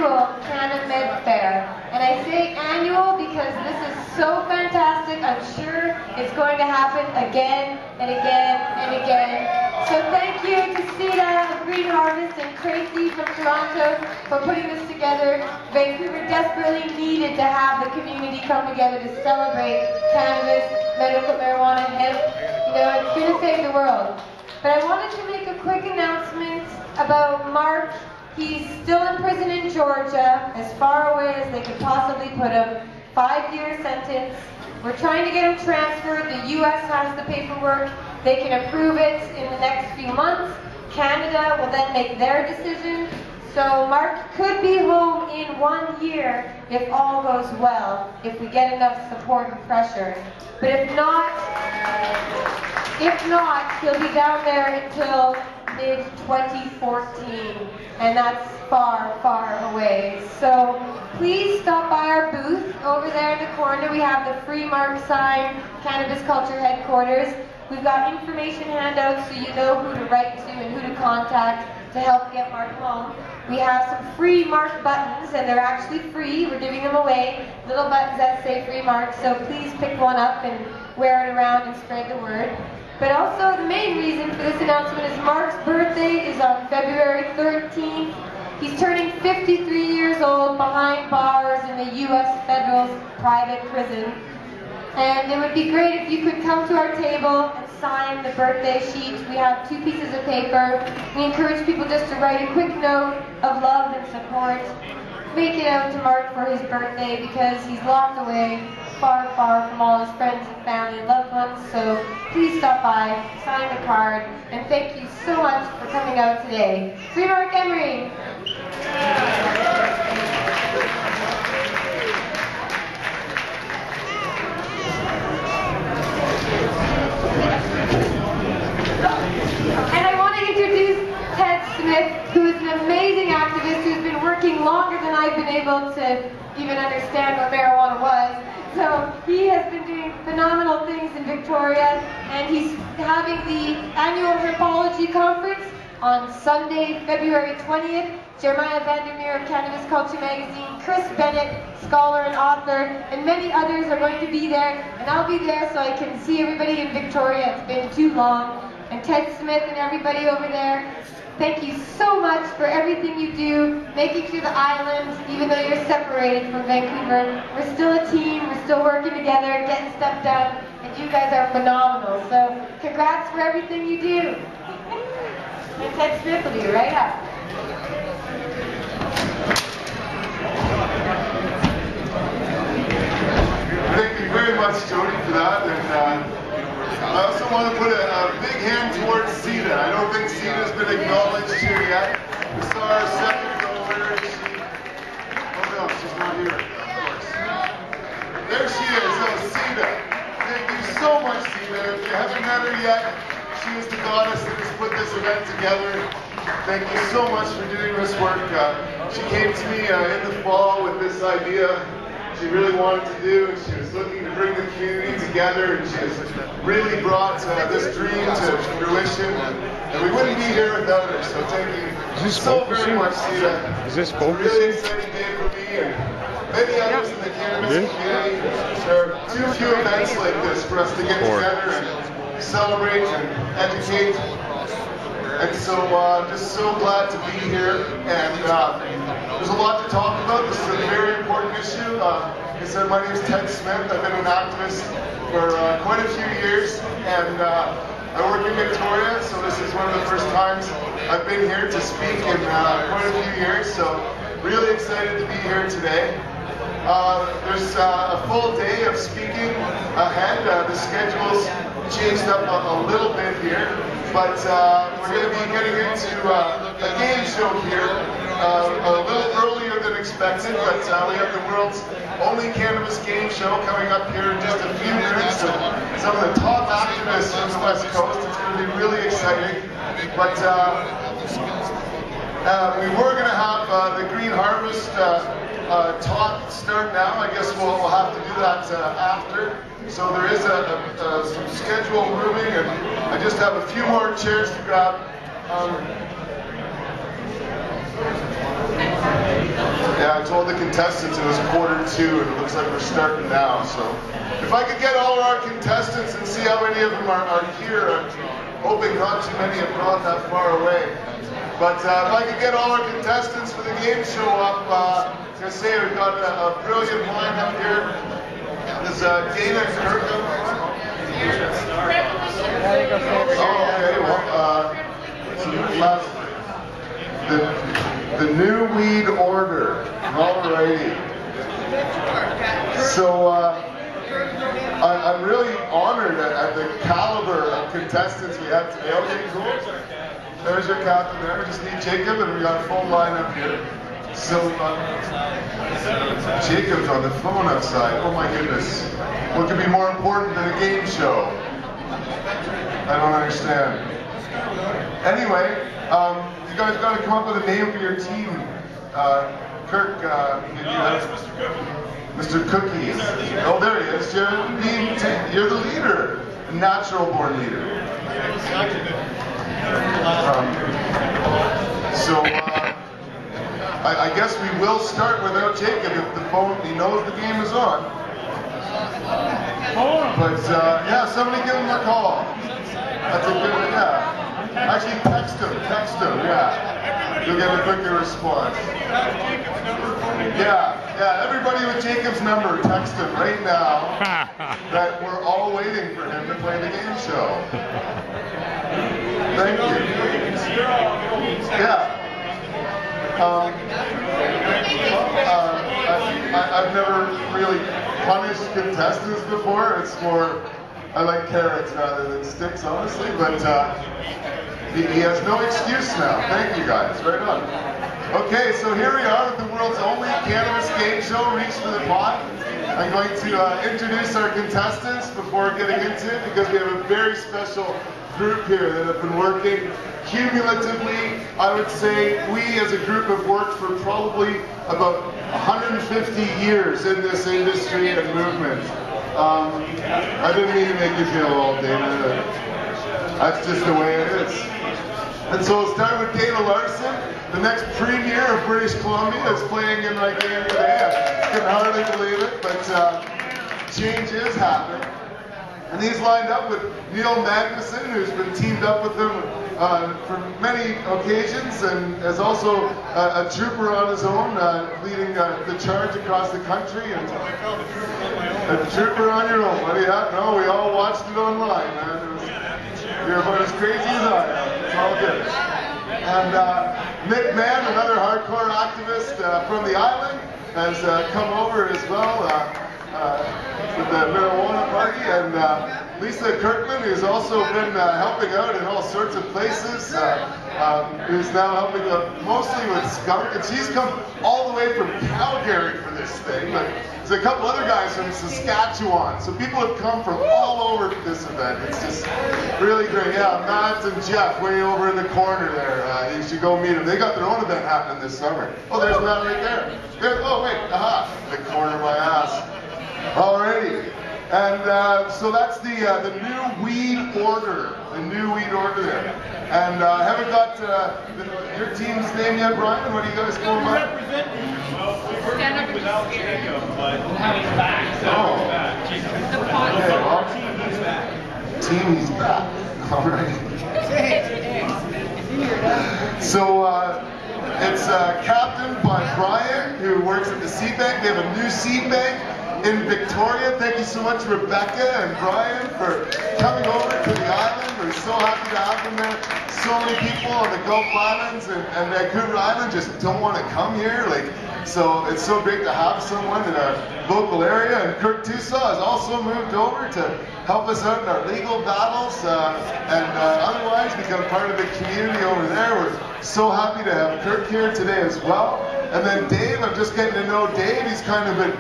annual CannaMed Fair. And I say annual because this is so fantastic. I'm sure it's going to happen again and again and again. So thank you to Sita of Green Harvest and Tracy from Toronto for putting this together. Vancouver desperately needed to have the community come together to celebrate cannabis, medical marijuana, hemp. You know, it's going to save the world. But I wanted to make a quick announcement about Mark. He's still in prison in Georgia, as far away as they could possibly put him. 5-year sentence. We're trying to get him transferred. The U.S. has the paperwork. They can approve it in the next few months. Canada will then make their decision. So Mark could be home in 1 year if all goes well, if we get enough support and pressure. But if not, he'll be down there until mid-2014, and that's far, far away. So please stop by our booth over there in the corner. We have the free Mark sign, Cannabis Culture Headquarters. We've got information handouts so you know who to write to and who to contact to help get Mark home. We have some free Mark buttons, and they're actually free. We're giving them away, little buttons that say free Mark, so please pick one up and wear it around and spread the word. But also the main reason for this announcement is Mark's birthday is on February 13th. He's turning 53 years old behind bars in the U.S. Federal private prison. And it would be great if you could come to our table and sign the birthday sheet. We have 2 pieces of paper. We encourage people just to write a quick note of love and support. Make it out to Mark for his birthday because he's locked away far, far from all his friends and family and loved ones. So please stop by, sign the card, and thank you so much for coming out today. Free Mark Emery! And I want to introduce Ted Smith, who is an amazing activist who's been working longer than I've been able to even understand what marijuana was. So he has been doing phenomenal things in Victoria, and he's having the annual Hempology conference on Sunday, February 20th. Jeremiah Vandermeer of Cannabis Culture Magazine, Chris Bennett, scholar and author, and many others are going to be there. And I'll be there so I can see everybody in Victoria. It's been too long. And Ted Smith and everybody over there, thank you so much for everything you do, making sure the island, even though you're separated from Vancouver, we're still a team, we're still working together, getting stuff done, and you guys are phenomenal. So congrats for everything you do. And Ted Smith will be right up. Thank you very much, Jody, for that. And I also want to put a big hand towards Sita. I don't think Sita's been acknowledged here yet. We saw our second girl. Where is she? Oh no, she's not here. Of course. There she is. Oh, Sita. Thank you so much, Sita. If you haven't met her yet, she is the goddess that has put this event together. Thank you so much for doing this work. She came to me in the fall with this idea she really wanted to do, and she was looking to bring the community together, and she has really brought this dream to fruition, and we wouldn't be here without her. So thank you so very much, Sita. Is this It's a really exciting day for me and many others in the cannabis community. There are too few events like this for us to get together and celebrate and educate. And so I'm just so glad to be here, and there's a lot to talk about. This is a very important issue. Like I said, my name is Ted Smith. I've been an activist for quite a few years, and I work in Victoria, so this is one of the first times I've been here to speak in quite a few years, so really excited to be here today. There's a full day of speaking ahead. The schedule's changed up a little bit here, but we're going to be getting into a game show here a little earlier than expected, but we have the world's only cannabis game show coming up here in just a few minutes with some of the top activists from the West Coast. It's going to be really exciting, but we were going to have the Green Harvest talk start now. I guess we'll have to do that after. So there is some schedule moving, and I just have a few more chairs to grab. Yeah, I told the contestants it was 1:45, and it looks like we're starting now. So if I could get all of our contestants and see how many of them are here, I'm hoping not too many have gone that far away. But if I could get all our contestants for the game show up, I was going to say we've got a brilliant lineup here. There's Dana and Kirkham. Oh, okay, well, the New Weed Order. Alrighty. So I'm really honored at the caliber of contestants we have today. Okay, cool. There's your captain there. We just need Jacob, and we got a full lineup here. So Jacob's on the phone outside. Oh my goodness. What could be more important than a game show? I don't understand. Anyway, you guys got to come up with a name for your team. Kirk, you have Mr. Cookies. Oh, there he is. You're the leader, a natural-born leader. I guess we will start without Jacob if the phone, he knows the game is on. But yeah, somebody give him a call. That's a good one, yeah. Actually, text him, yeah. You'll get a quicker response. Yeah, everybody with Jacob's number, text him right now that we're all waiting for him to play the game show. Thank you. Yeah. I've never really punished contestants before. It's more, I like carrots rather than sticks, honestly, but he has no excuse now. Thank you guys, right on. Okay, so here we are with the world's only cannabis game show, Reach for the Pot. I'm going to introduce our contestants before getting into it because we have a very special group here that have been working cumulatively. I would say we as a group have worked for probably about 150 years in this industry and movement. I didn't mean to make you feel old, Dana. That's just the way it is. And so we'll start with Dana Larson, the next premier of British Columbia is playing in my game today. I can hardly believe it, but change is happening. And he's lined up with Neil Magnuson, who's been teamed up with him for many occasions and is also a trooper on his own, leading the charge across the country. And a trooper on your own, buddy. No, we all watched it online, man. You're about as crazy as I am. It's all good. And Nick Mann, another hardcore activist from the island, has come over as well. With the marijuana party, and Lisa Kirkman, who's also been helping out in all sorts of places, who's now helping out mostly with skunk, and she's come all the way from Calgary for this thing, but there's a couple other guys from Saskatchewan, so people have come from all over this event. It's just really great. Yeah, Matt and Jeff way over in the corner there, you should go meet them. They got their own event happening this summer. Oh, there's Matt right there. Oh wait, aha, the corner of my ass. Alrighty, and so that's the New Weed Order, there. And I haven't got your team's name yet, Brian. What are you guys going by? Stand up without Jacob, but having back. Team is back. Alright. So it's captained by Brian, who works at the seed bank. They have a new seed bank in Victoria. Thank you so much, Rebecca and Brian, for coming over to the island. We're so happy to have them there. So many people on the Gulf Islands and Vancouver Island just don't want to come here. So it's so great to have someone in our local area. And Kurt Tusa has also moved over to help us out in our legal battles and otherwise become part of the community over there. We're so happy to have Kurt here today as well. And then Dave, I'm just getting to know Dave. He's kind of been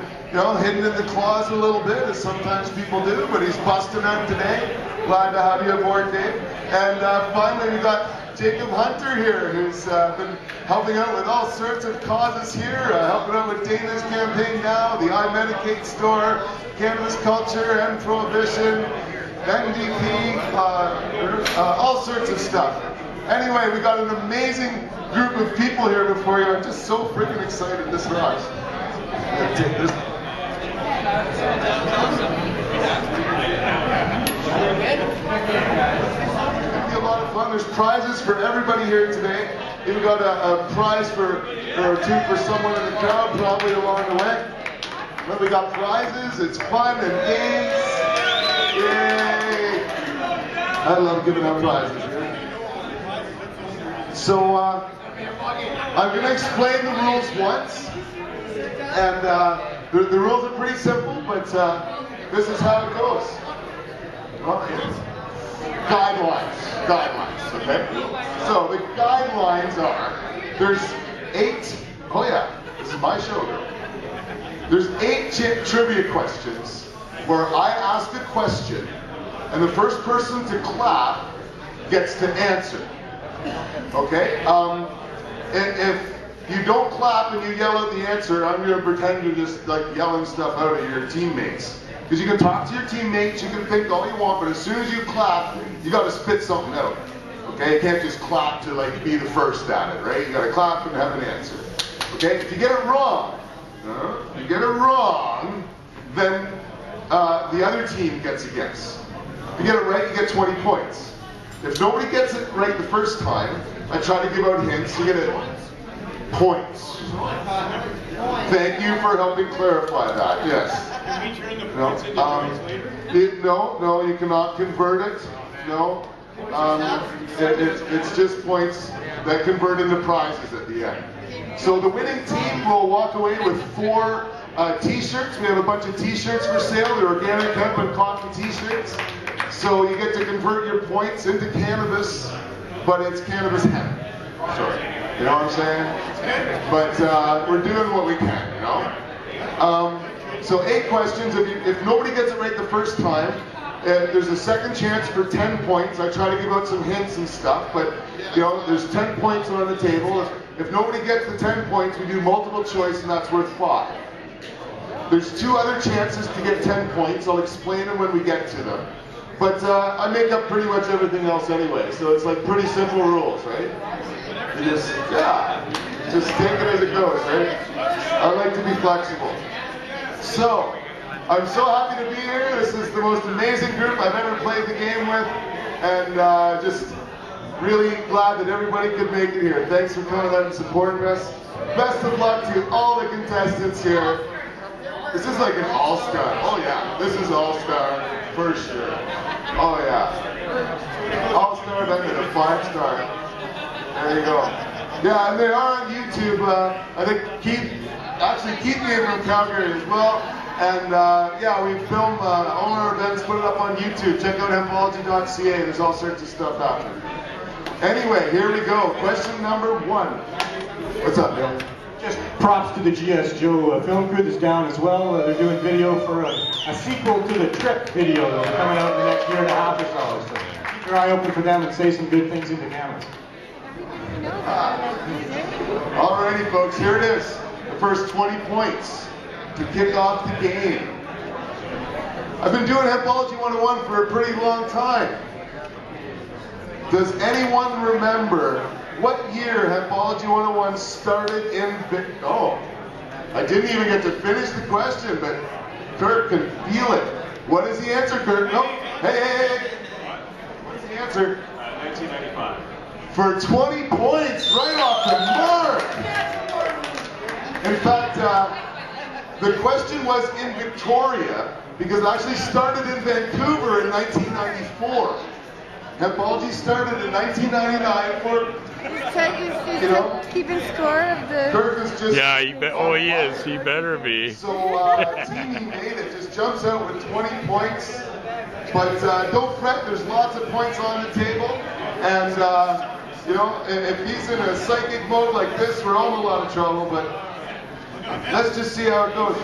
hidden in the closet a little bit, as sometimes people do, but he's busting out today. Glad to have you aboard, Dave. And finally, we got Jacob Hunter here, who's been helping out with all sorts of causes here, helping out with Dana's campaign now, the I Medicate store, cannabis culture and prohibition, NDP, all sorts of stuff. Anyway, we got an amazing group of people here before you. I'm just so freaking excited. This rocks. Take this. It'll be a lot of fun. There's prizes for everybody here today. We've got a prize or two for someone in the crowd, probably along the way. But we got prizes. It's fun and games. Yay! I love giving out prizes here. So I'm going to explain the rules once, and the rules are pretty simple, but this is how it goes. Guidelines, okay? So the guidelines are, there's 8, oh yeah, this is my show. There's 8 trivia questions where I ask a question, and the first person to clap gets to answer. Okay? And if you don't clap and you yell out the answer, I'm going to pretend you're just like yelling stuff out at your teammates. Because you can talk to your teammates, you can think all you want, but as soon as you clap, you got to spit something out. Okay? You can't just clap to like be the first at it, right? You got to clap and have an answer. Okay? If you get it wrong, then the other team gets a guess. If you get it right, you get 20 points. If nobody gets it right the first time, I try to give out hints. You get it. Points. Thank you for helping clarify that. Yes. Can we turn the points into points later? No, you cannot convert it. No. It's just points that convert into prizes at the end. So the winning team will walk away with 4 t-shirts. We have a bunch of t-shirts for sale. They're organic hemp and coffee t-shirts. So you get to convert your points into cannabis, but it's cannabis hemp. Sorry. You know what I'm saying? But we're doing what we can, you know? So 8 questions. If nobody gets it right the first time, there's a second chance for 10 points. I try to give out some hints and stuff, but you know, there's 10 points on the table. If nobody gets the 10 points, we do multiple choice, and that's worth 5. There's 2 other chances to get 10 points. I'll explain them when we get to them. But I make up pretty much everything else anyway, so it's like pretty simple rules, right? You just take it as it goes, right? I like to be flexible. So, I'm so happy to be here. This is the most amazing group I've ever played the game with, and just really glad that everybody could make it here. Thanks for coming out and supporting us. Best of luck to all the contestants here. This is like an all-star. Oh yeah, this is all-star for sure. Oh yeah. All-star, then a 5-star. There you go. Yeah, and they are on YouTube. I think Keith came from Calgary as well. And yeah, we film all our events, put it up on YouTube. Check out Hempology.ca. There's all sorts of stuff happening. Anyway, here we go. Question number 1. What's up, Bill? Just props to the GS Joe film crew that's down as well. They're doing video for a sequel to the Trip video that's coming out in the next year and a half or so. So keep your eye open for them and say some good things into cameras. Alrighty, folks, here it is. The first 20 points to kick off the game. I've been doing Hempology 101 for a pretty long time. Does anyone remember what year Hempology 101 started in Oh, I didn't even get to finish the question, but Kurt can feel it. What is the answer, Kurt? Nope. Hey. What is the answer? 1995. For 20 points, right off the mark. In fact, the question was in Victoria, because it actually started in Vancouver in 1994. Hempology started in 1999 for, you know, keeping score of the... Kirk is just... Yeah, he is. He better be. So, team he made it just jumps out with 20 points. But don't fret, there's lots of points on the table. And, you know, if he's in a psychic mode like this, we're all in a lot of trouble, but let's just see how it goes.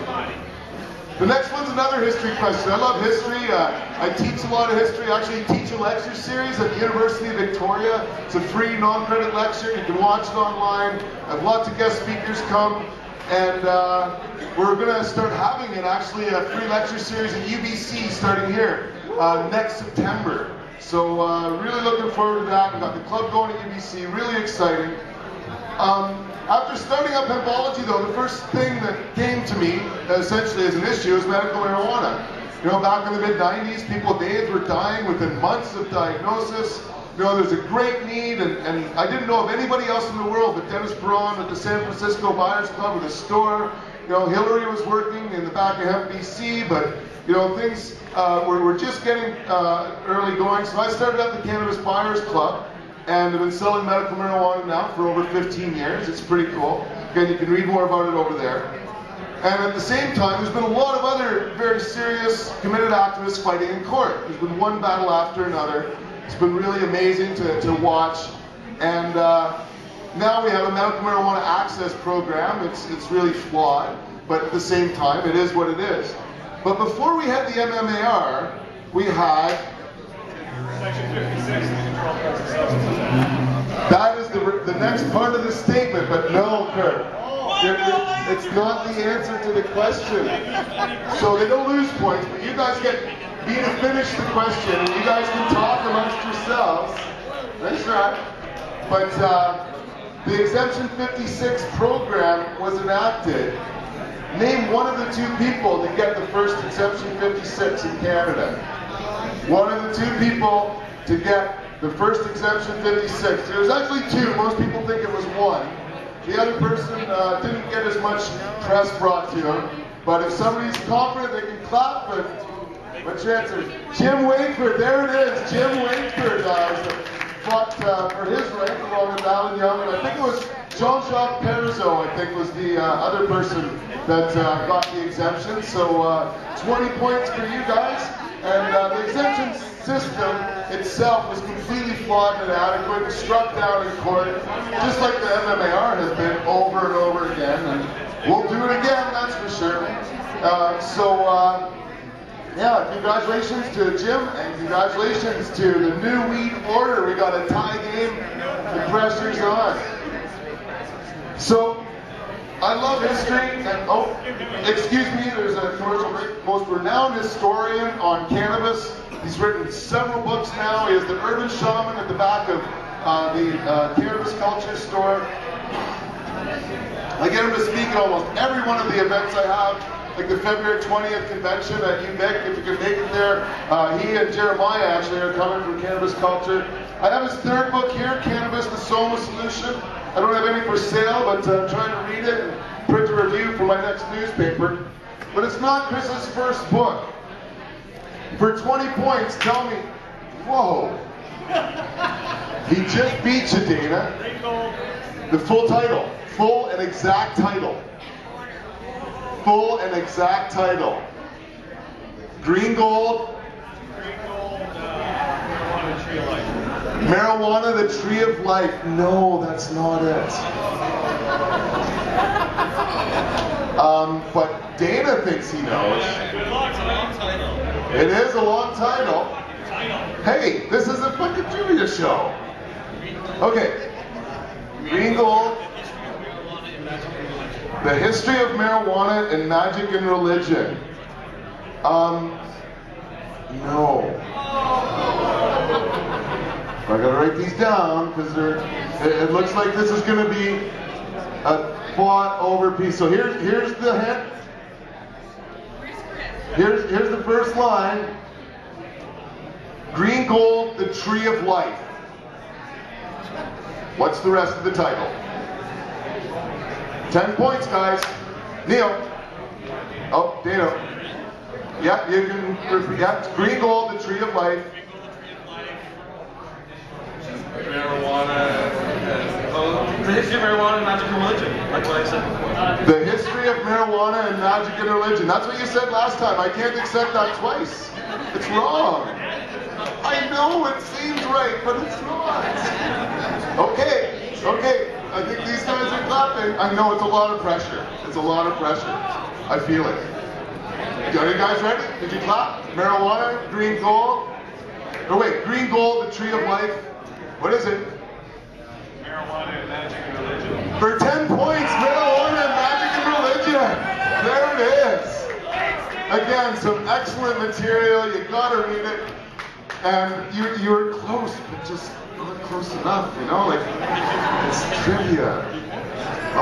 The next one's another history question. I love history. I teach a lot of history. I actually teach a lecture series at the University of Victoria. It's a free, non-credit lecture. You can watch it online. I have lots of guest speakers come. And we're going to start having it, actually, a free lecture series at UBC starting here next September. So really looking forward to that. We've got the club going at UBC, really exciting. After starting up Hempology though, the first thing that came to me, essentially as an issue, is medical marijuana. You know, back in the mid-90s, people with AIDS were dying within months of diagnosis. You know, there's a great need, and I didn't know of anybody else in the world but Dennis Perron at the San Francisco Buyers Club with a store. You know, Hillary was working in the back of Hemp BC, but, you know, things were just getting early going. So I started up the Cannabis Buyers Club, and I've been selling medical marijuana now for over 15 years. It's pretty cool. Again, you can read more about it over there. And at the same time, there's been a lot of other very serious, committed activists fighting in court. There's been one battle after another. It's been really amazing to watch. And now we have a medical marijuana access program. It's really flawed, but at the same time, it is what it is. But before we had the MMAR, we had... Section 56 of the Controlled Substances Act. That is the next part of the statement, but no, Kurt. It's not the answer to the question. So they don't lose points, but you guys get me to finish the question, and you guys can talk amongst yourselves. Nice try. But the Exemption 56 program was enacted. Name one of the two people to get the first Exemption 56 in Canada. One of the two people to get the first Exemption 56. There was actually two. Most people think it was one. The other person didn't get as much press brought to him. But if somebody's confident, they can clap. But what's your answer? Jim Wakeford. There it is. Jim Wakeford fought for his right along with Alan Young. And I think it was Jean-Jacques Parizeau, I think, was the other person that got the exemption. So 20 points for you guys. And the exemption system itself was completely flawed and inadequate, struck down in court, just like the MMAR has been over and over again, and we'll do it again, that's for sure. Yeah, congratulations to Jim, and congratulations to the new weed order. We got a tie game, the pressure's on. So, I love history, and oh, excuse me, there's a commercial break. Most renowned historian on cannabis. He's written several books now. He is the urban shaman at the back of the Cannabis Culture store. I get him to speak at almost every one of the events I have, like the February 20th convention at UBIC, if you can make it there. He and Jeremiah actually are coming from Cannabis Culture. I have his third book here, Cannabis, the Soma Solution. I don't have any for sale, but I'm trying to read it and print a review for my next newspaper. But it's not Chris's first book. For 20 points, tell me, whoa. He just beat you, Dana. The full title. Full and exact title. Full and exact title. Green Gold. Marijuana, the Tree of Life. No, that's not it. But Dana thinks he knows. Good luck, it's a long title. It is a long title. Hey, this is a fucking trivia show. Okay. Green Gold. The History of Marijuana and Magic and Religion. No. I gotta write these down because it looks like this is gonna be a fought over piece. So here's the hint. Here's the first line. Green Gold, the Tree of Life. What's the rest of the title? 10 points, guys. Neil. Oh, Dana. Yeah, you can. Yeah, Green Gold, the Tree of Life. Marijuana. The history of marijuana and magic and religion. That's what I said. The history of marijuana and magic and religion. That's what you said last time. I can't accept that twice. It's wrong. I know it seems right, but it's not. Okay, okay. I think these guys are clapping. I know it's a lot of pressure. It's a lot of pressure. I feel it. Are you guys ready? Did you clap? Marijuana, Green Gold. Oh wait, Green Gold, the Tree of Life. What is it? Marijuana and magic and religion. For 10 points, marijuana and magic and religion. There it is. Again, some excellent material. You gotta read it. And you were close, but just not close enough, you know? Like, it's trivia.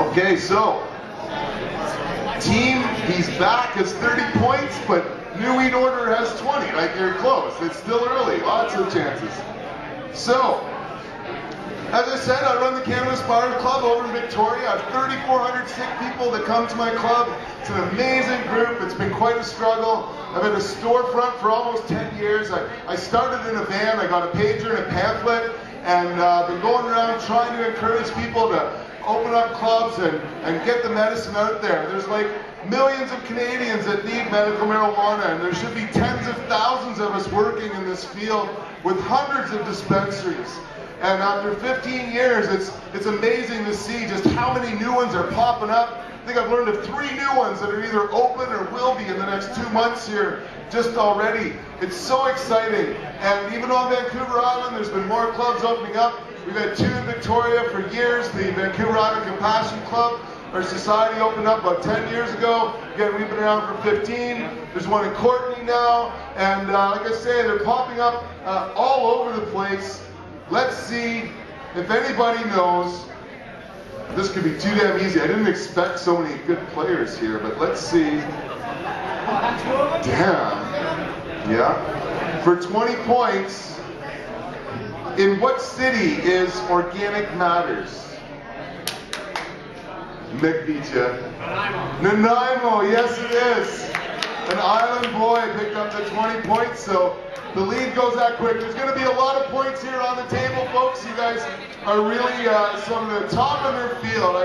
Okay, so, team, he's back, has 30 points, but New Weed Order has 20. Like, you're close. It's still early. Lots of chances. So, as I said, I run the Cannabis Bar Club over in Victoria. I have 3,400 sick people that come to my club. It's an amazing group. It's been quite a struggle. I've had a storefront for almost 10 years. I started in a van. I got a pager and a pamphlet, and I've been going around trying to encourage people to open up clubs and get the medicine out there. There's like millions of Canadians that need medical marijuana, and there should be tens of thousands of us working in this field with hundreds of dispensaries. And after 15 years, it's amazing to see just how many new ones are popping up. I think I've learned of 3 new ones that are either open or will be in the next 2 months here, just already. It's so exciting. And even on Vancouver Island, there's been more clubs opening up. We've had 2 in Victoria for years, the Vancouver Island Compassion Club. Our society opened up about 10 years ago. Again, we've been around for 15. There's one in Courtney now. And like I say, they're popping up all over the place. Let's see if anybody knows. This could be too damn easy. I didn't expect so many good players here, but let's see. Damn. Yeah. For 20 points, in what city is Organic Matters? Mick beat you. Nanaimo, yes it is. An island boy picked up the 20 points, so the lead goes that quick. There's going to be a lot of points here on the table, folks. You guys are really some of the top in their field.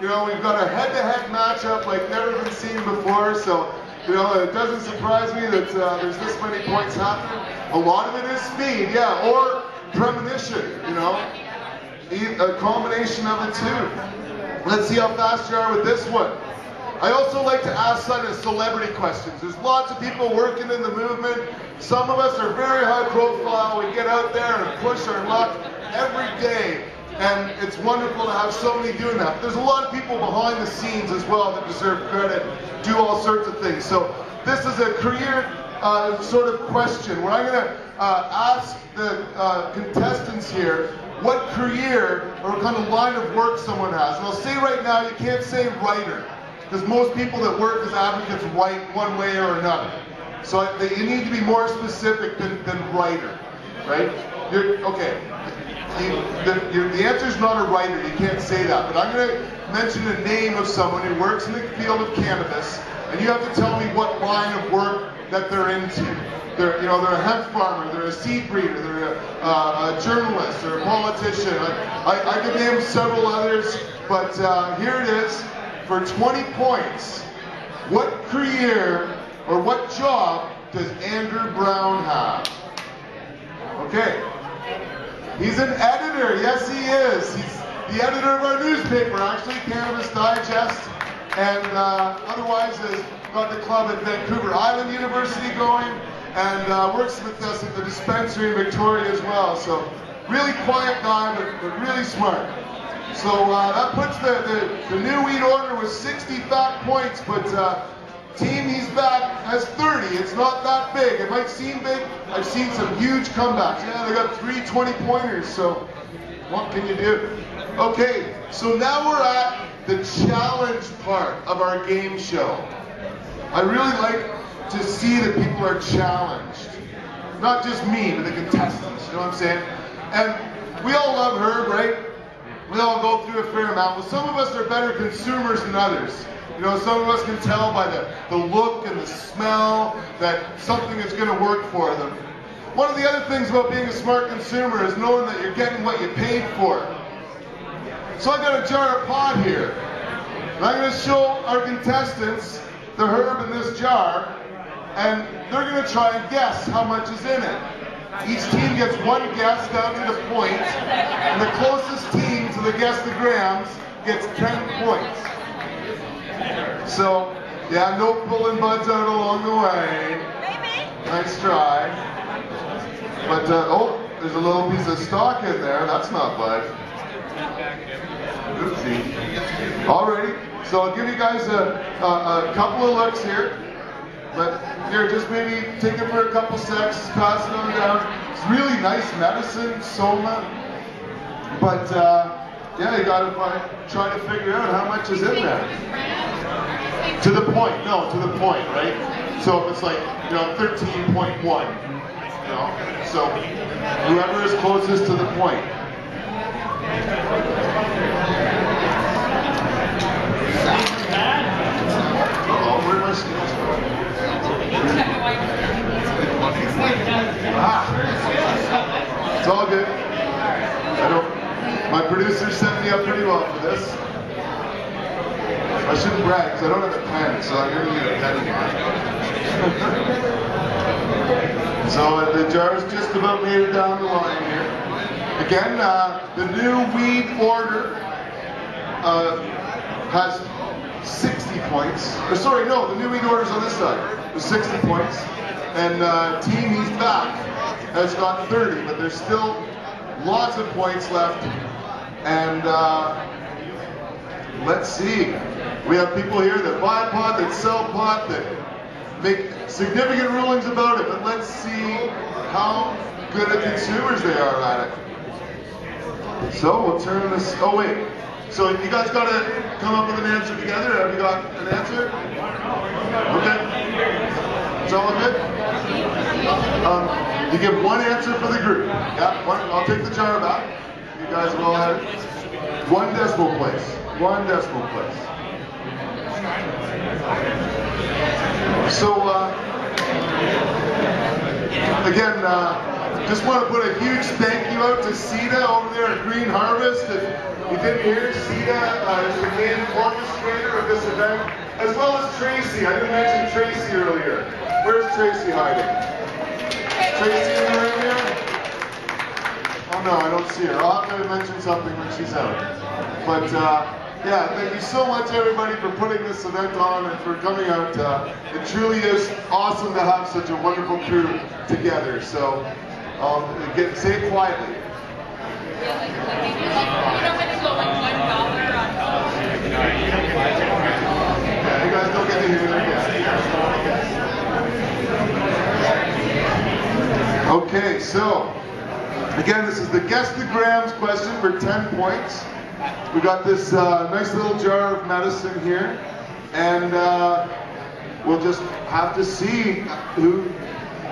You know, we've got a head-to-head matchup like never been seen before, so you know, it doesn't surprise me that there's this many points happening. A lot of it is speed, yeah, or premonition, you know, a combination of the two. Let's see how fast you are with this one. I also like to ask celebrity questions. There's lots of people working in the movement. Some of us are very high profile. We get out there and push our luck every day. And it's wonderful to have so many doing that. There's a lot of people behind the scenes as well that deserve credit, do all sorts of things. So this is a career sort of question where I'm going to ask the contestants here what career or kind of line of work someone has. And I'll say right now, you can't say writer, because most people that work as advocates write one way or another. So you need to be more specific than writer, right? Okay. The answer is not a writer, you can't say that, but I'm going to mention a name of someone who works in the field of cannabis, and you have to tell me what line of work that they're into. They're a hemp farmer, they're a seed breeder, they're a journalist, they're a politician. I could name several others, but here it is. For 20 points, what career or what job does Andrew Brown have? Okay. He's an editor, yes he is. He's the editor of our newspaper, actually, Cannabis Digest, and otherwise has got the club at Vancouver Island University going, and works with us at the dispensary in Victoria as well. So, really quiet guy, but really smart. So that puts the New Weed Order with 60 fat points, but team he's back has 30. It's not that big. It might seem big. I've seen some huge comebacks. Yeah, they got 3 20-pointers, so what can you do? Okay, so now we're at the challenge part of our game show. I really like to see that people are challenged. Not just me, but the contestants, you know what I'm saying? And we all love Herb, right? We all go through a fair amount. Well, some of us are better consumers than others. You know, some of us can tell by the look and the smell that something is going to work for them. One of the other things about being a smart consumer is knowing that you're getting what you paid for. So I got a jar of pot here. And I'm going to show our contestants the herb in this jar, and they're going to try and guess how much is in it. Each team gets one guess down to the point, and the closest team to the guess the grams gets 10 points. So, yeah, no pulling buds out along the way. Nice try. But, oh, there's a little piece of stock in there. That's not bud. Oopsie. Alrighty, so I'll give you guys a couple of looks here. But here, just maybe take it for a couple secs, pass it on down. It's really nice medicine, soma. But yeah, you gotta try to figure out how much is in there. To the point, no, to the point, right? So if it's like, 13.1, so whoever is closest to the point. Uh-oh, where are my scales from? It's all good. My producer set me up pretty well for this. I shouldn't brag because I don't have a pen, so I'm going to need a pen in mine. So the jar's just about made it down the line here. Again, the new weed order has 60 points. Or sorry, no, the new weed order's on this side. There's 60 points. And Team He's Back has got 30, but there's still lots of points left. And let's see. We have people here that buy pot, that sell pot, that make significant rulings about it. But let's see how good of consumers they are at it. So we'll turn this. Oh wait. So you guys got to come up with an answer together. Have you got an answer? Okay. It's all good. You give one answer for the group. Yeah. I'll take the jar back. You guys will all have 1 decimal place. 1 decimal place. So again, just want to put a huge thank you out to Sita over there at Green Harvest. If you didn't hear, Sita is the main orchestrator of this event, as well as Tracy. I didn't mention Tracy earlier. Where's Tracy hiding? Tracy in the room here? Oh no, I don't see her. I'll have to mention something when she's out. But yeah, thank you so much everybody for putting this event on and for coming out. It truly is awesome to have such a wonderful crew together. So say it quietly. Yeah, you guys don't get to hear that yet. Okay, so again, this is the Guess the Grams question for 10 points. We got this nice little jar of medicine here, and we'll just have to see who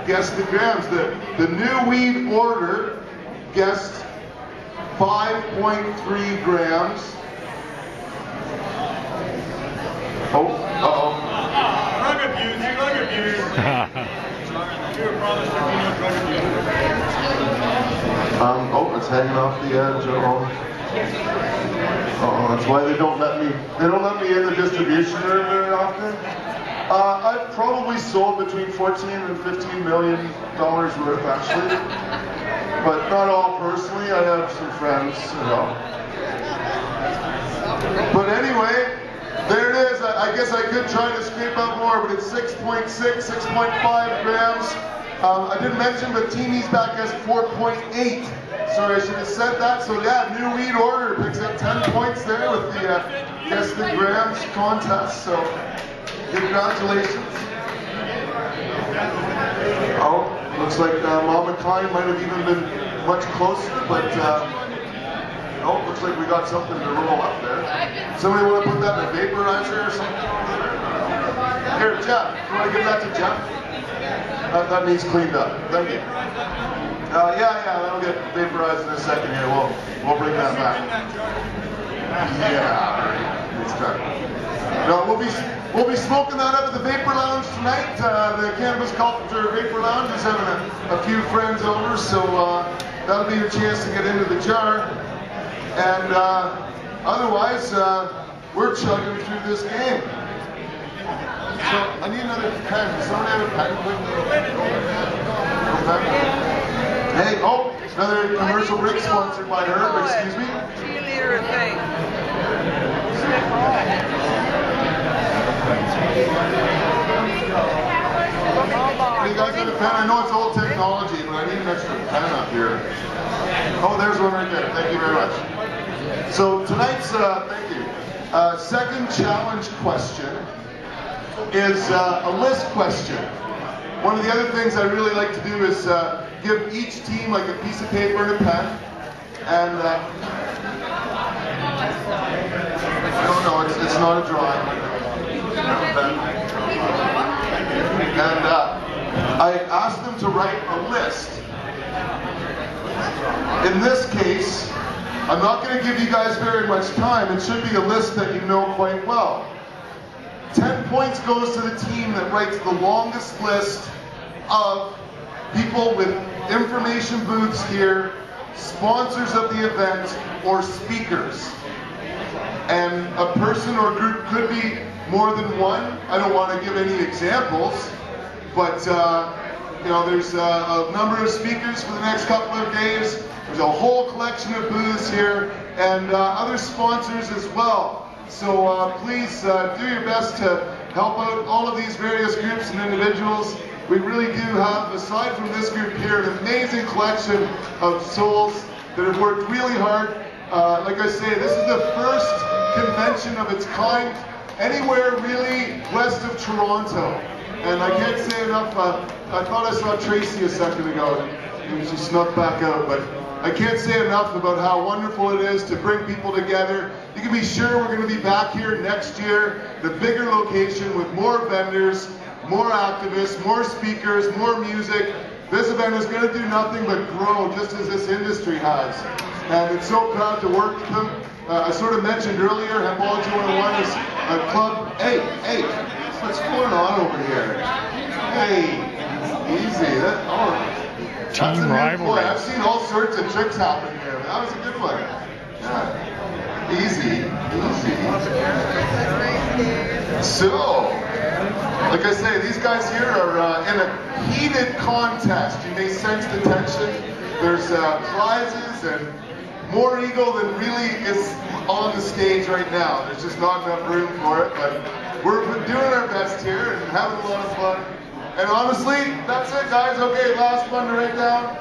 guessed the grams. The new weed order guessed 5.3 grams. Oh, uh-oh. Drug abuse, drug abuse. You were promised to be no drug abuse. Oh, it's hanging off the edge. Oh, that's why they don't let me in the distribution room very often. I've probably sold between $14 and $15 million worth actually, but not all personally. I have some friends, But anyway, there it is. I guess I could try to scrape out more, but it's 6.6, 6.5 grams. I didn't mention, but Team He's Back has 4.8. Sorry, I should have said that. So yeah, new weed order picks up 10 points there with the Guess the Grams contest. So congratulations. Oh, looks like Mama Klein might have even been much closer, but oh, looks like we got something to roll up there. Somebody want to put that in a vaporizer or something? Here, Jeff. You want to give that to Jeff? That needs cleaned up. Thank you. Yeah, that'll get vaporized in a second here. We'll bring that back. Yeah, it's time. No, we'll be smoking that up at the Vapor Lounge tonight. The Cannabis Culture Vapor Lounge is having a few friends over, so that'll be your chance to get into the jar. And otherwise, we're chugging through this game. So I need another pen. Does someone have a pen? Hey, oh, another commercial break sponsored by Herb, excuse me. Cheerleader thing. You guys have a pen? I know it's old technology, but I need an extra pen up here. Oh, there's one right there. Thank you very much. So tonight's, thank you, second challenge question is a list question. One of the other things I really like to do is give each team like a piece of paper and a pen. And no, it's not a drawing. And I asked them to write a list. In this case, I'm not going to give you guys very much time. It should be a list that you know quite well. 10 points goes to the team that writes the longest list of people with information booths here, sponsors of the event, or speakers. And a person or group could be more than one. I don't want to give any examples, but you know, there's a number of speakers for the next couple of days. There's a whole collection of booths here, and other sponsors as well. So please do your best to help out all of these various groups and individuals. We really do have, aside from this group here, an amazing collection of souls that have worked really hard. Like I say, this is the first convention of its kind anywhere really west of Toronto. And I can't say enough, I thought I saw Tracy a second ago, and she snuck back out, but I can't say enough about how wonderful it is to bring people together. You can be sure we're going to be back here next year, the bigger location with more vendors, more activists, more speakers, more music. This event is going to do nothing but grow, just as this industry has. And it's so proud to work with them. I sort of mentioned earlier, Hempology 101 is a club. Hey, what's going on over here? Hey, easy. Team rivalry. I've seen all sorts of tricks happen here. That was a good one. Yeah. Easy. So, like I say, these guys here are in a heated contest. You may sense the tension. There's prizes and more ego than really is on the stage right now. There's just not enough room for it, but we're doing our best here and having a lot of fun. And honestly, that's it, guys. Okay, last one to write down.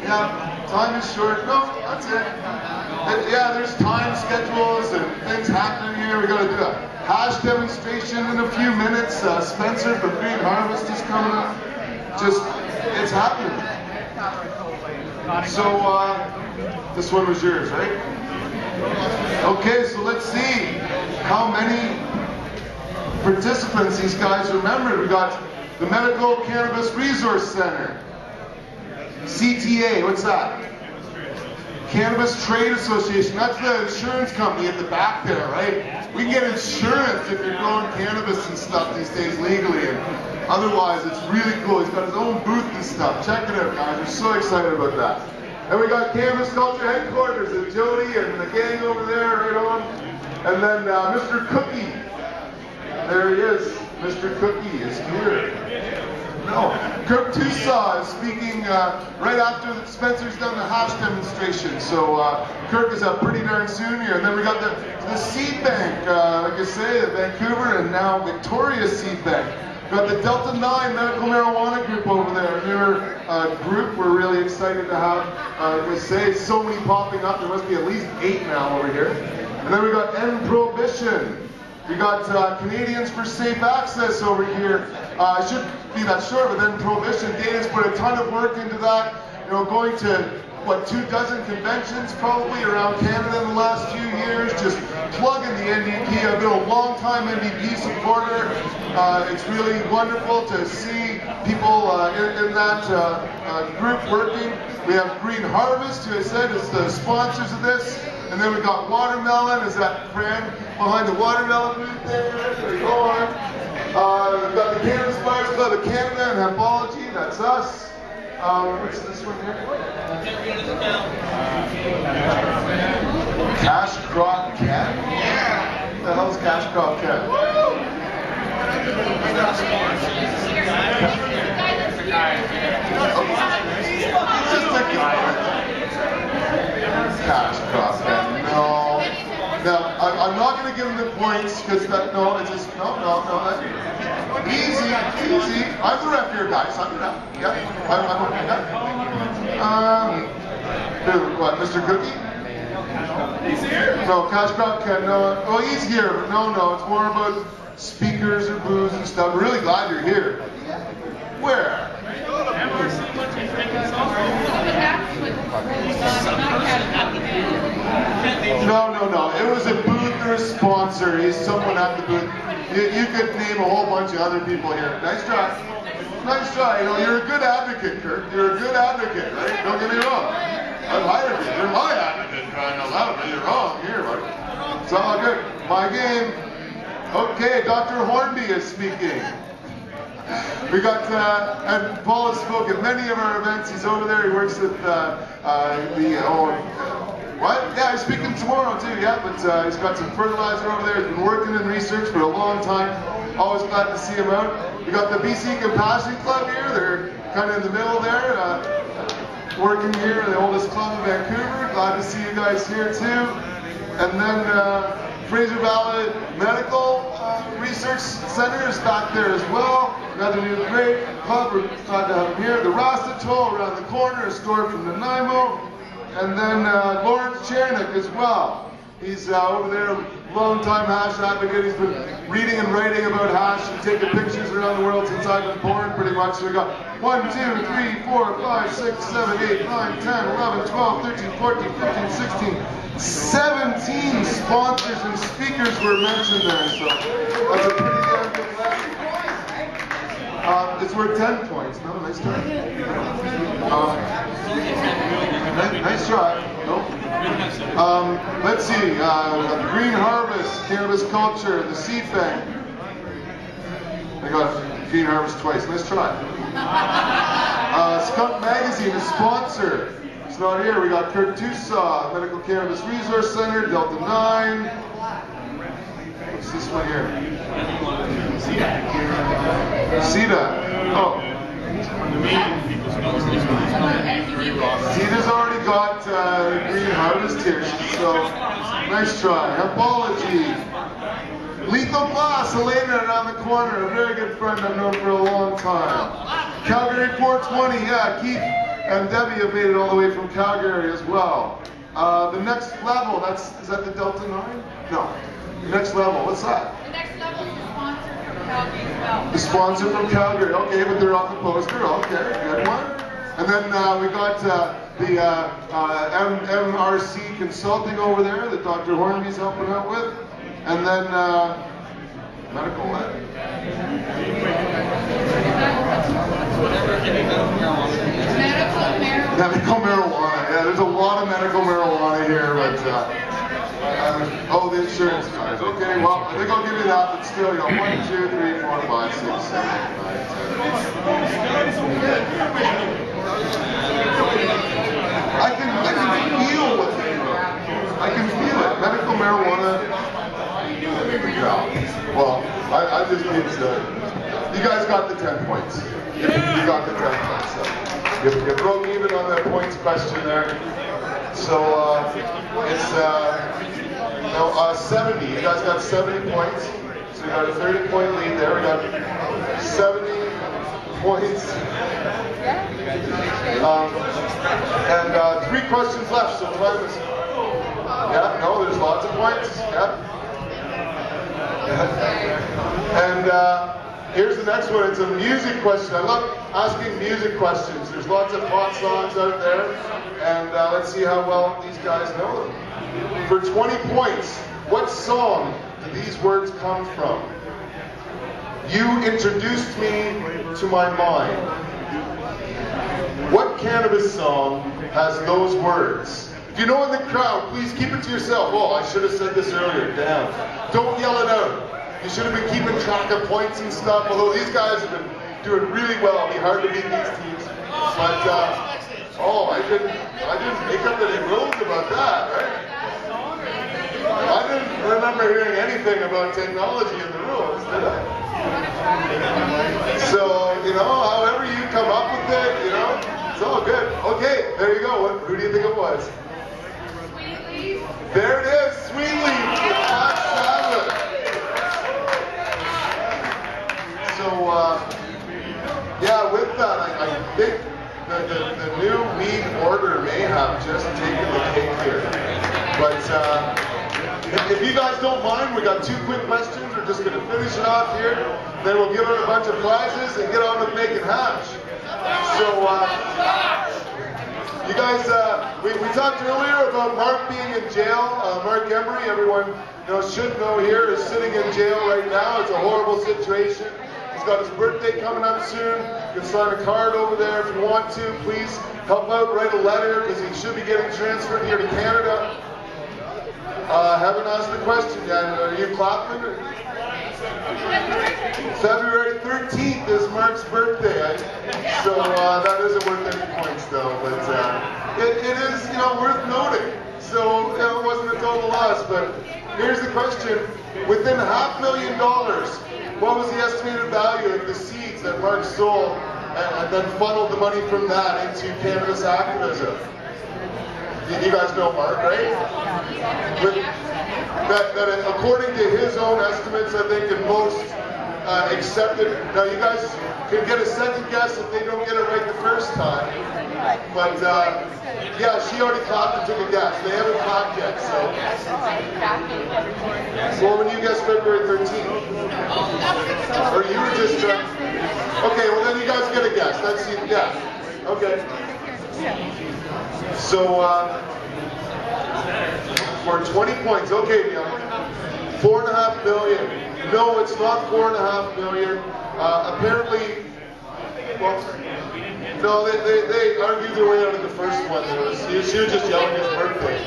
Yeah, time is short. No, that's it. And yeah, there's time schedules and things happening here. We got to do a hash demonstration in a few minutes. Spencer from Green Harvest is coming up. Just, it's happening. So, this one was yours, right? Okay, so let's see how many participants these guys remembered. We got the Medical Cannabis Resource Center. CTA, what's that? Cannabis Trade Association. That's the insurance company at the back there, right? We can get insurance if you're growing cannabis and stuff these days legally. And otherwise, it's really cool. He's got his own booth and stuff. Check it out, guys. We're so excited about that. And we got Cannabis Culture Headquarters and Jody and the gang over there, right on. And then Mr. Cookie. There he is. Mr. Cookie is here. No, Kirk Tusa is speaking right after Spencer's done the hash demonstration. So Kirk is up pretty darn soon here. And then we got the seed bank, like I say, the Vancouver and now Victoria seed bank. We got the Delta 9 Medical Marijuana Group over there, a newer group we're really excited to have. Like I say, so many popping up. There must be at least 8 now over here. And then we got End Prohibition. We got Canadians for Safe Access over here. I should be that short, but then Prohibition. Dana's put a ton of work into that. You know, going to, what, 24 conventions probably around Canada in the last few years, just plugging the NDP. I've been a long-time NDP supporter. It's really wonderful to see people in that group working. We have Green Harvest, who I said is the sponsors of this. And then we got Watermelon, is that friend behind the watermelon booth there? There we go on. We've got the Cannabis Buyers Club of Canada and Hempology, that's us. What's this one here? Cash Crop Cat? Yeah. What the hell's Cash Crop Cat? Cash Crop Cat. No. Now, I'm not going to give him the points because that, no, it's just, no. Easy. I'm the ref here, guys. I'm the ref. Yeah. I'm okay. Yeah. What, Mr. Cookie? He's here. No, Cash Crop Ken, no. Oh, he's here, but no. It's more about speakers or booths and stuff. We're really glad you're here. Where? No. It was a booth or a sponsor. He's someone at the booth. You could name a whole bunch of other people here. Nice try. Nice try. You know, you're a good advocate, Kirk. You're a good advocate, right? Don't get me wrong. I'm hired you. You're my advocate, crying out loud, but you're wrong here, buddy. It's all good. My game. Okay, Dr. Hornby is speaking. We got, and Paul has spoken at many of our events. He's over there. He works at what? Yeah, he's speaking tomorrow too, yeah, but he's got some fertilizer over there. He's been working in research for a long time. Always glad to see him out. We got the BC Compassion Club here. They're kind of in the middle there, working here, the oldest club in Vancouver. Glad to see you guys here too. And then Fraser Valley Medical Research Center is back there as well. Another new great club. We're glad to have him here. The Rasta Toll around the corner, a store from Nanaimo. And then Lawrence Chernick as well. He's over there, long-time hash advocate. He's been reading and writing about hash and taking pictures around the world since I've been born, pretty much. So we got 1, 2, 3, 4, 5, 6, 7, 8, 9, 10, 11, 12, 13, 14, 15, 16, 17 sponsors and speakers were mentioned there. So that's a pretty damn good list. It's worth 10 points. No, nice try. Nice try. Nope. Let's see. We got the Green Harvest, Cannabis Culture, the Seed Bank. I got Green Harvest twice. Nice try. Skunk Magazine, a sponsor. It's not here. We got Kurt Tusaw, Medical Cannabis Resource Center, Delta 9. What's this one here? CEDA. Oh. CEDA's already got Green Harvest here, so nice try. Hempology. Lethal Glass, Elena around the corner, a very good friend I've known for a long time. Calgary 420, yeah, Keith and Debbie have made it all the way from Calgary as well. The next level, is that the Delta 9? No. The next level, what's that? The next level is the sponsor from Calgary as well. The sponsor from Calgary, okay, but they're off the poster, okay, good one. And then we got the MRC Consulting over there that Dr. Hornby's helping out with. And then medical what? Medical marijuana. Yeah, there's a lot of medical marijuana here, but oh, the insurance guys. Okay, well, I think I'll give you that, but still, you know, 1, 2, 3, 4, 5, 6, 7, 8, 9, 10. I can feel what they do. I can feel it. Medical marijuana. Yeah. Well, I just need to. You guys got the 10 points. You got the 10 points. So you broke even on that points question there. So it's 70. You guys got 70 points. So you got a 30-point lead there. We got 70 points. And 3 questions left. So time is. Yeah. No, there's lots of points. Yeah. And here's the next one. It's a music question. I love asking music questions. There's lots of hot songs out there, and let's see how well these guys know them. For 20 points, what song do these words come from? You introduced me to my mind. What cannabis song has those words? If you know in the crowd, please keep it to yourself. Oh, I should have said this earlier. Damn. Don't yell it out. You should have been keeping track of points and stuff, although these guys have been doing really well. It'll be hard to beat these teams. But, oh, I didn't make up any rules about that, right? I didn't remember hearing anything about technology in the rules, did I? So, you know, however you come up with it, you know, it's all good. Okay, there you go. Who do you think it was? There it is, Sweet Leaf with Black Sabbath. So, yeah, with that, I think the new weed order may have just taken the cake here. But If you guys don't mind, we got 2 quick questions. We're just going to finish it off here. Then we'll give out a bunch of prizes and get on with making hash. So, you guys, we talked earlier about Mark being in jail. Mark Emery, everyone should know here, is sitting in jail right now. It's a horrible situation. He's got his birthday coming up soon. You can sign a card over there if you want to. Please help out, write a letter, because he should be getting transferred here to Canada. Haven't asked the question yet. Are you clapping? February 13th is Mark's birthday. So that isn't worth any points though. But it is, worth noting. So it wasn't a total loss. But here's the question. Within $500,000, what was the estimated value of the seeds that Mark sold and then funneled the money from that into cannabis activism? You guys know Mark, right? That according to his own estimates, I think, and most accepted. Now, you guys can get a second guess if they don't get it right the first time. But, yeah, she already clapped and took a guess. They haven't clapped yet, so. Well, when you guessed February 13th. Or you were just trying. Okay, well, then you guys get a guess. Let's see the guess. Okay. So, for 20 points, okay, Neil. $4.5 million. No, it's not $4.5 million. Apparently, well, no, they argued their way out of the first one. She was just yelling his birthday.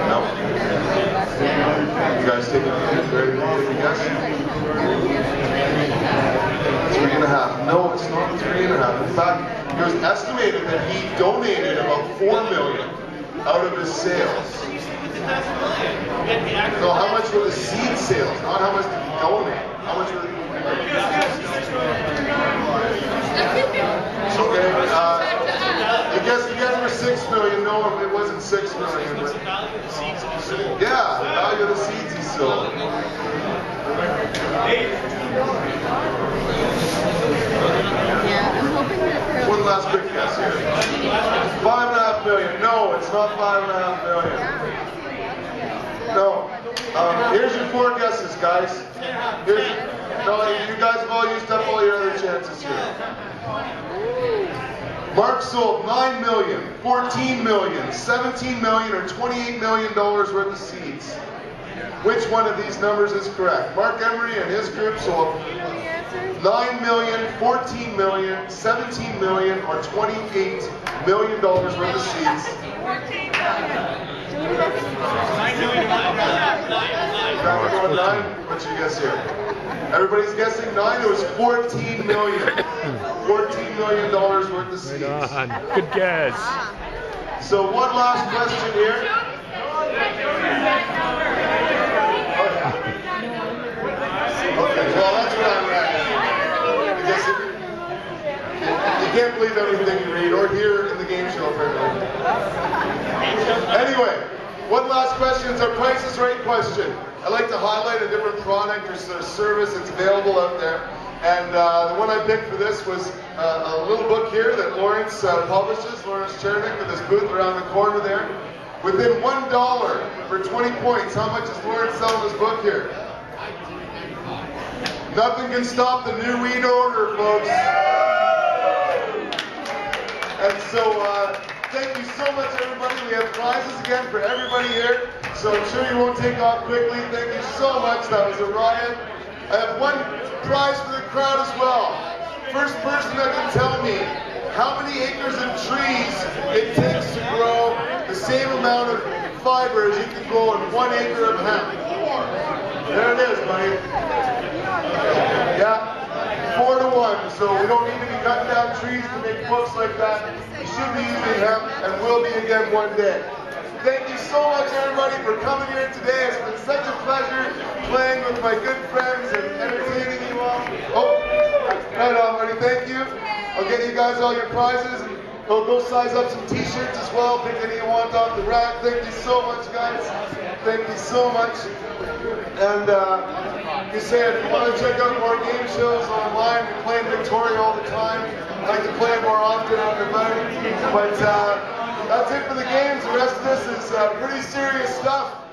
No. You guys take a very good guess? 3.5. No, it's not 3.5. In fact, it was estimated that he donated about $4 million out of his sales. So how much were the seed sales? Not how much did he donate. How much were the... Okay, I guess the guys were $6 million. No, it wasn't $6 million. But yeah, the value of the seeds he sold. One last quick guess here. $5.5 million. No, it's not $5.5 million. No. Here's your 4 guesses, guys. No, you guys have all used up all your other chances here. Mark sold $9 million, $14 million, $17 million, or $28 million worth of seeds. Which one of these numbers is correct? Mark Emery and his group sold $9 million, $14 million, $17 million, or $28 million worth of seeds. What's your guess here? Everybody's guessing 9. It was $14 million. $14 million worth of seeds. Right on. Good guess. So one last question here. Okay, well that's what I'm at. You can't believe everything you read or hear in the game show apparently. Anyway, one last question is our Price is Right question. I'd like to highlight a different product or service that's available out there. And the one I picked for this was a little book here that Lawrence publishes, Lawrence Chernick, with his booth around the corner there. Within $1 for 20 points, how much is Lawrence selling his book here? Nothing can stop the new weed order, folks. And so, thank you so much, everybody. We have prizes again for everybody here, so I'm sure you won't take off quickly. Thank you so much. That was a riot. I have one prize for the crowd as well. First person that can tell me how many acres of trees it takes to grow the same amount of fiber as you can grow in 1 acre of hemp. There it is, buddy. Yeah. 4 to 1, so we don't need to be cutting down trees to make books like that. We should be using hemp and will be again one day. Thank you so much, everybody, for coming here today. It's been such a pleasure playing with my good friends and entertaining you all. Oh, right on, buddy. Thank you. I'll get you guys all your prizes. Oh, go size up some t-shirts as well. Pick any you want off the rack. Thank you so much, guys. Thank you so much. And like I said, if you want to check out more game shows online, we play in Victoria all the time. I like to play it more often out and about. But that's it for the games. The rest of this is pretty serious stuff.